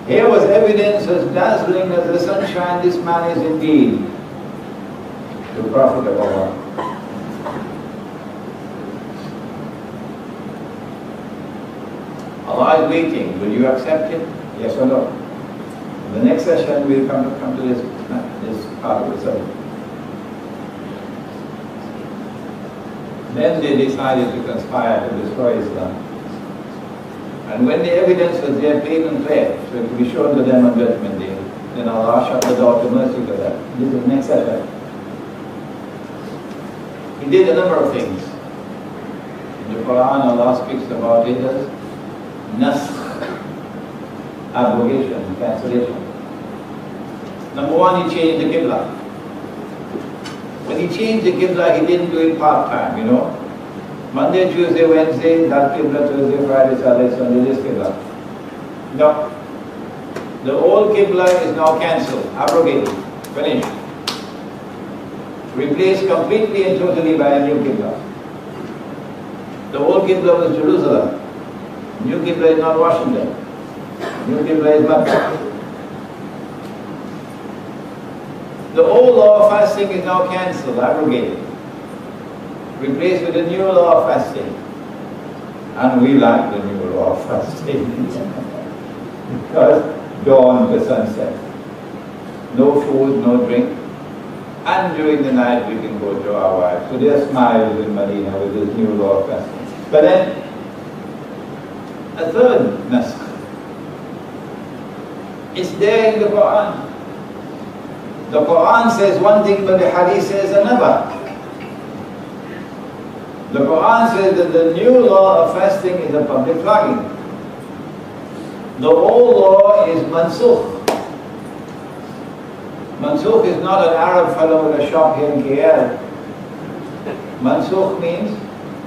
Here was evidence as dazzling as the sunshine. This man is indeed the Prophet of Allah. Allah is waiting. Will you accept it? Yes or no? In the next session, we'll come to this part of the subject. Then they decided to conspire to destroy Islam. And when the evidence was there, plain and clear, so it could be shown to them on Judgment Day, then Allah shut the door to mercy for them. This is the next session. He did a number of things. In the Quran, Allah speaks about it as nasakh, abrogation, cancellation. Number one, he changed the Qibla. When he changed the Qibla, he didn't do it part-time, you know. Monday, Tuesday, Wednesday, that Qibla, Thursday, Friday, Saturday, Sunday, this Qibla. No. The old Qibla is now cancelled, abrogated, finished. Replaced completely and totally by a new Qibla. The old Qibla was Jerusalem. New Qibla is not Washington. New Qibla is Mecca. The old law of fasting is now cancelled, abrogated. Replaced with a new law of fasting. And we like the new law of fasting. Because dawn to sunset. No food, no drink. And during the night we can go to our wives. So there are smiles in Medina with this new law of fasting. But then, a third naskh. It's there in the Quran. The Quran says one thing, but the Hadith says another. The Quran says that the new law of fasting is a public flogging. The old law is mansukh. Mansukh is not an Arab fellow with a shop here in KL. Mansukh means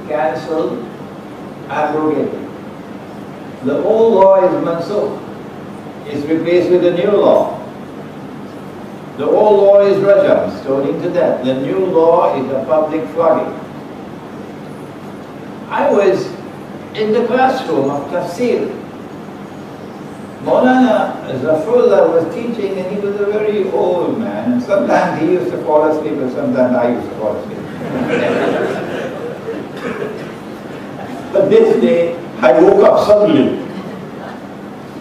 cancelled, abrogated. The old law is mansukh. It's replaced with a new law. The old law is rajam, stoning to death. The new law is a public flogging. I was in the classroom of tafsir. Maulana Zafrullah was teaching, and he was a very old man. And sometimes he used to fall asleep, and sometimes I used to fall asleep. But this day, I woke up suddenly.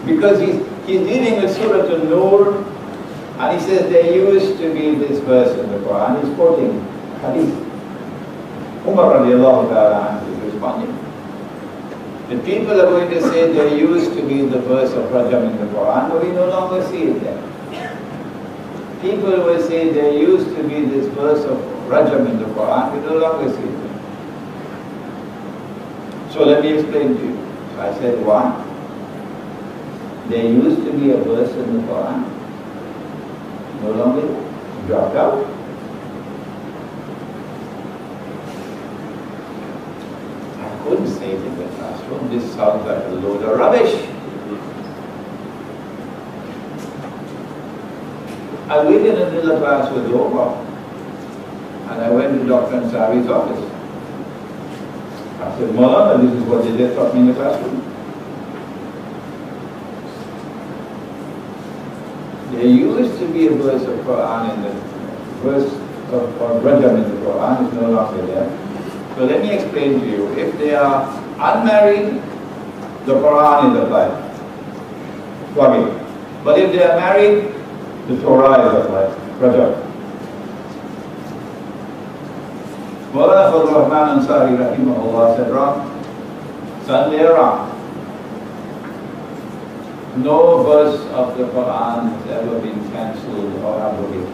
Because he's reading with Surah An-Nur, and he says there used to be this verse in the Quran. He's quoting Hadith. Umar radiallahu ta'ala is responding. The people are going to say there used to be the verse of Rajam in the Quran, but we no longer see it there. People will say there used to be this verse of Rajam in the Quran, we no longer see it there. So let me explain to you. So I said, one, there used to be a verse in the Quran, no longer dropped out. I couldn't say it in the classroom. This sounds like a load of rubbish. I waited until the class was over, and I went to Dr. Ansari's office. I said, Maulana, this is what they just taught me in the classroom. There used to be a verse of Quran in the verse of Rajam in the Quran, is no longer there. So let me explain to you. If they are unmarried, the Quran is applied. Flogging. But if they are married, the Torah is applied. Rajam. Maulana Fazl Rahman Ansari rahimahullah said, wrong. Suddenly wrong. No verse of the Quran has ever been cancelled or abrogated.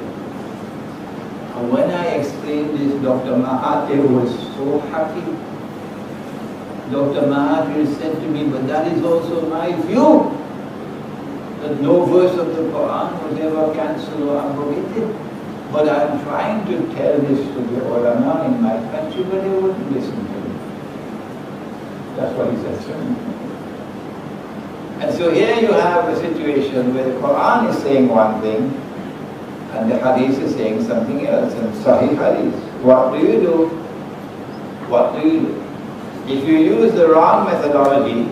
And when I explained this, Dr. Mahathir was so happy. Dr. Mahathir said to me, but that is also my view, that no verse of the Quran was ever cancelled or abrogated. But I am trying to tell this to the ulama in my country, but they wouldn't listen to me. That's what he said to me. And so here you have a situation where the Quran is saying one thing and the Hadith is saying something else, and Sahih Hadith. What do you do? What do you do? If you use the wrong methodology,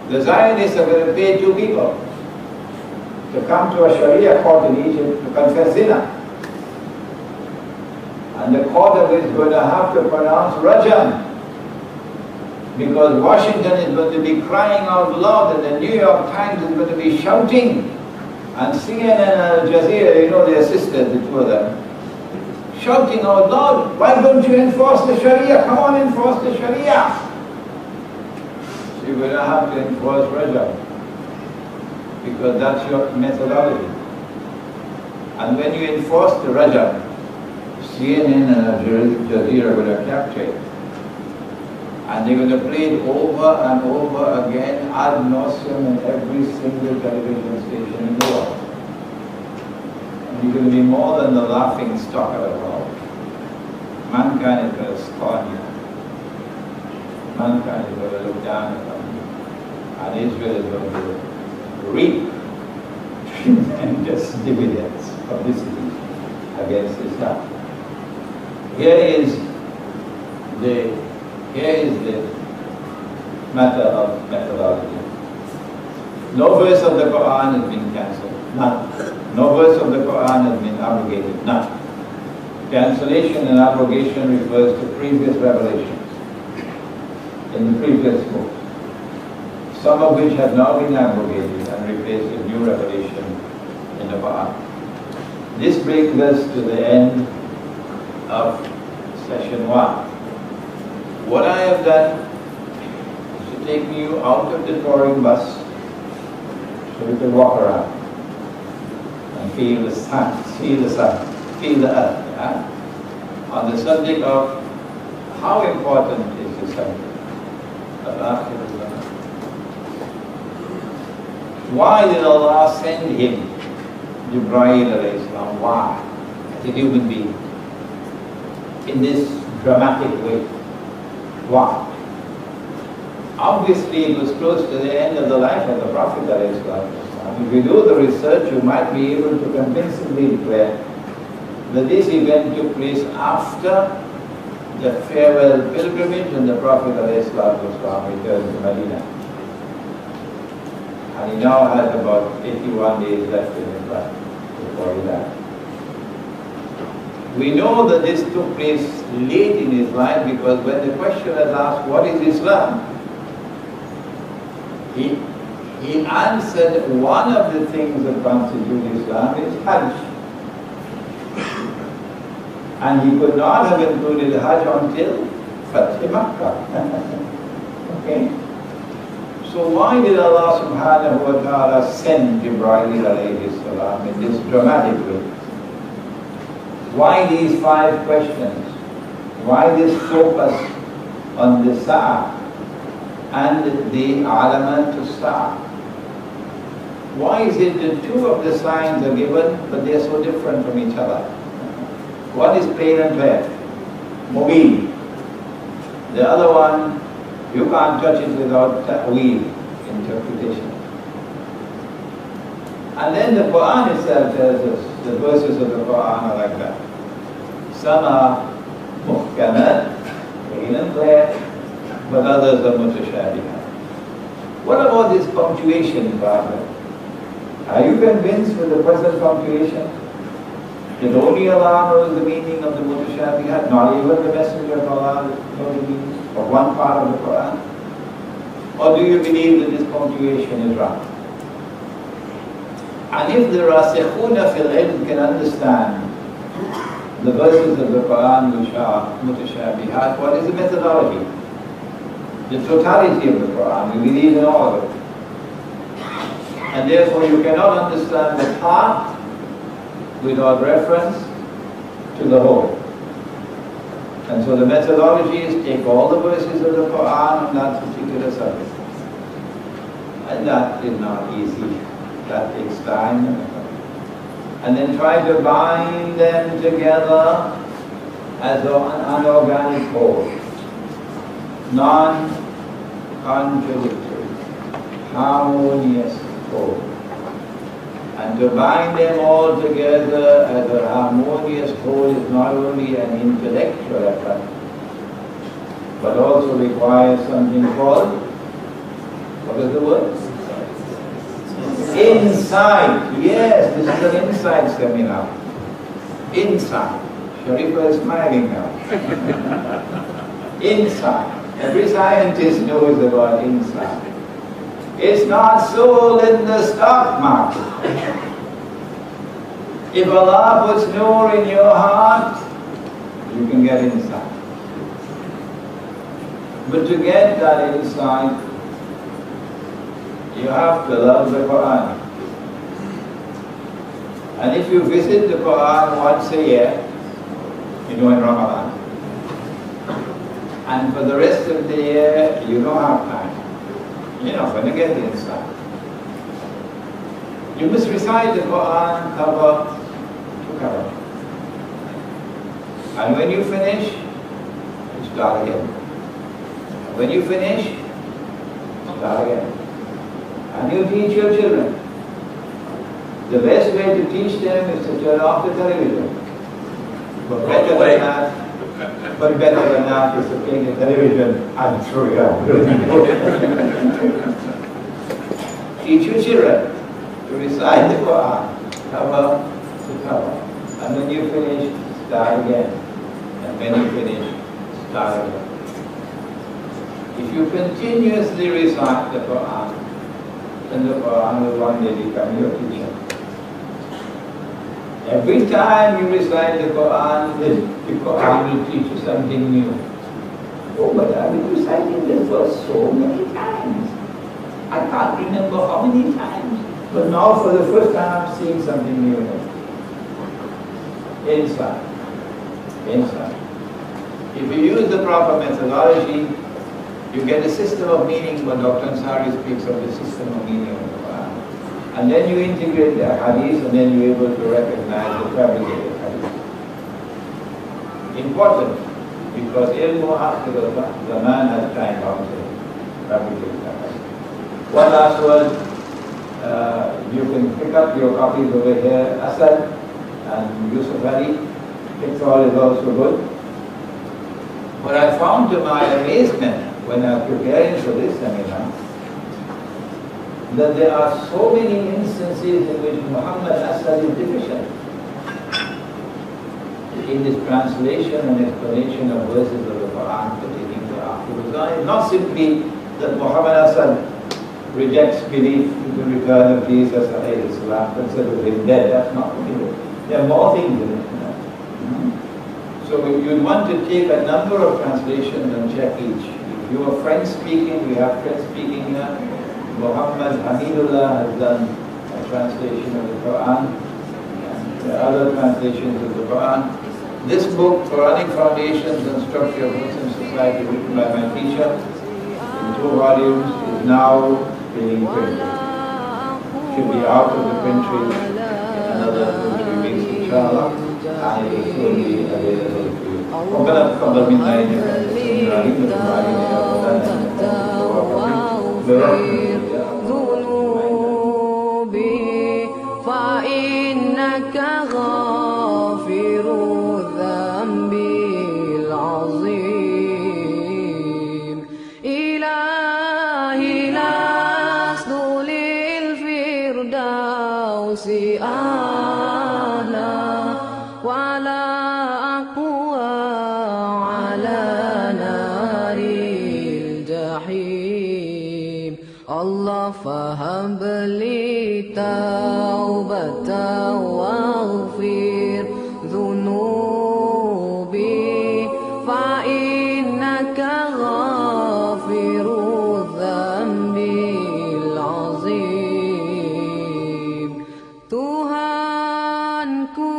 the Zionists are going to pay two people to come to a Sharia court in Egypt to confess zina. And the court is going to have to pronounce Rajam, because Washington is going to be crying out loud and the New York Times is going to be shouting, and CNN and Al Jazeera, you know, their sisters, the two of them, shouting out loud, why don't you enforce the Sharia? Come on, enforce the Sharia. So you're going to have to enforce Rajam, because that's your methodology. And when you enforce the Rajam, CNN and Al Jazeera are going to capture it. And they're going to play it over and over again ad nauseum in every single television station in the world. And you're going to be more than the laughing stock of the world. Mankind is going to scorn you. Mankind is going to look down upon you. And Israel is going to reap dividends, publicity against Islam. Here is the matter of methodology. No verse of the Quran has been cancelled, none. No verse of the Quran has been abrogated, none. Cancellation and abrogation refers to previous revelations in the previous books, some of which have now been abrogated and replaced with new revelation in the Quran. This brings us to the end of session 1. What I have done is to take you out of the touring bus so you can walk around and feel the sun, feel the earth, on the subject of how important is the subject of Akhirah. Why did Allah send him, Jibreel alayhi salam? Why? As a human being, in this dramatic way. Why? Obviously, it was close to the end of the life of the Prophet alayhi salam. If you do the research, you might be able to convincingly declare that this event took place after the farewell pilgrimage and the Prophet ﷺ returned to Medina. And he now has about 81 days left in his life before he died. We know that this took place late in his life because when the question was asked, what is Islam? He answered one of the things that constitute Islam is Hajj. And he could not have included Hajj until Fath Makkah. Okay? So why did Allah subhanahu wa ta'ala send Jibreel alayhi salam in this dramatic way? Why these 5 questions? Why this focus on the Sa'ah and the Alamat Sa'ah? Why is it that 2 of the signs are given but they are so different from each other? One is plain and clear, Mubin. The other one, you can't touch it without ta'weel, interpretation. And then the Quran itself tells us, the verses of the Quran are like that. Some are muhkamat, plain and clear, but others are mutashabihat. What about this punctuation problem? Are you convinced with the present punctuation that only Allah knows the meaning of the mutashabihat, not even the Messenger of Allah knows the meaning of one part of the Quran? Or do you believe that this punctuation is wrong? And if the rasikhuna fil ilm can understand the verses of the Quran which are mutashabihat, what is the methodology? The totality of the Quran, we believe in all of it. And therefore you cannot understand the part without reference to the whole. And so the methodology is take all the verses of the Quran on that particular subject. And that is not easy. That takes time. And then try to bind them together as an unorganic whole. Non-contradictory, harmonious whole. And to bind them all together as a harmonious whole is not only an intellectual effort, but also requires something called, what is the word? Insight. Yes, this is an insight seminar. Insight. Sharifa is smiling now. Insight. Every scientist knows about insight. It's not sold in the stock market. If Allah puts nur in your heart, you can get insight. But to get that insight, you have to love the Quran. And if you visit the Quran once a year, in Ramadan, and for the rest of the year, you don't have time, you're not going to get the insight. You must recite the Quran cover to cover. And when you finish, you start again. When you finish, start again. And you teach your children. The best way to teach them is to turn off the television. But better than that is to take the television and throw it out. Teach your children to recite the Quran, cover to cover. And when you finish, start again. And when you finish, start again. If you continuously recite the Quran, then the Quran will one day become your teacher. Every time you recite the Quran will teach you something new. Oh, but I've been reciting this verse so many times. I can't remember how many times. But now for the first time I'm seeing something new in it. Insight. Insight. If you use the proper methodology, you get a system of meaning. When Dr. Ansari speaks of the system of meaning of the Quran. And then you integrate the hadith, and then you're able to recognize the fabricated hadith. Important, because ilmu akhir zaman has time out to fabricate hadith. One last word, you can pick up your copies over here, Asad and Yusuf Ali. Iqbal is also good. But I found to my amazement when I was preparing for this seminar, that there are so many instances in which Muhammad Asad is deficient in his translation and explanation of verses of the Quran pertaining to Akhir. Not simply that Muhammad Asad rejects belief in the return of Jesus alayhi salam, considers him dead. That's not what it is. There are more things in it. So you'd want to take a number of translations and check each. If you are French speaking, we have French speaking here. Muhammad Hamidullah has done a translation of the Quran, and there are other translations of the Quran. This book, Quranic Foundations and Structure of Muslim Society, written by my teacher, in 2 volumes, is now being printed. Should be out of the printry in another 2-3 weeks, inshallah, and it will soon be available to you. ربنا تقبل منا إنك أنت السميع العليم وتب علينا يا مولانا إنك أنت التواب الرحيم ذنوبي فإنك غافر الذنب العظيم إلهي لست للفردوس أهلا ولا أقوى على نار الجحيم الله فهب لي توبة واغفر ذنوبي فإنك غافر الذنب العظيم Tuhanku,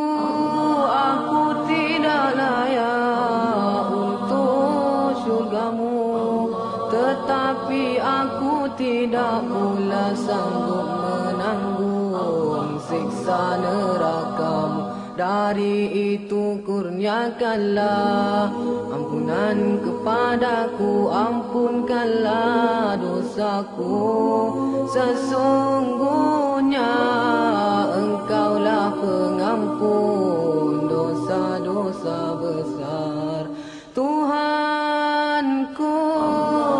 aku tidak layak untuk syurgamu, tetapi aku tidak pula sanggup menanggung siksa nerakamu. Dari itu kurniakanlah ampunan kepadaku, ampunkanlah dosaku. Sesungguhnya Engkaulah pengampun dosa-dosa besar. Tuhanku,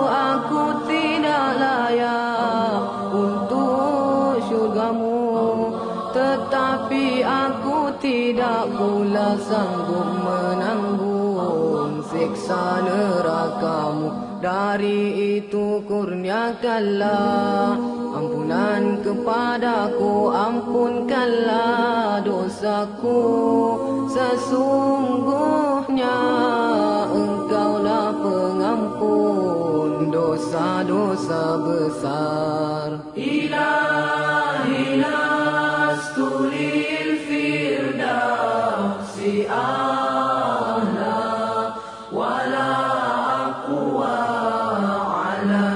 aku tidak layak untuk syurgamu, tetapi aku tidak pula sanggup menanggung siksa nerakamu. Dari itu kurniakanlah ampunan kepadaku, ampunkanlah dosaku. Sesungguhnya Engkaulah pengampun dosa-dosa besar. Ilahi lastu lil firdausi ahla wala aqwa ala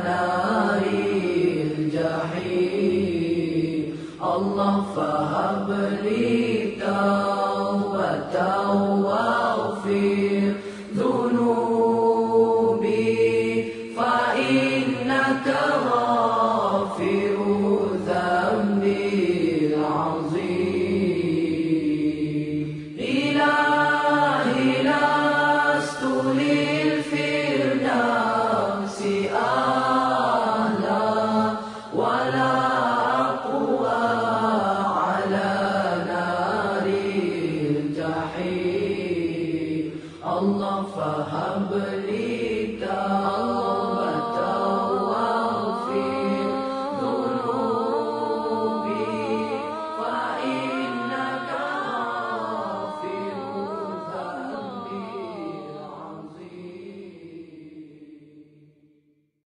naril jahim. Allah fahab li tawbatan waghfir dhunubi fa innaka ghafiru dhanbil تحيي الله فهب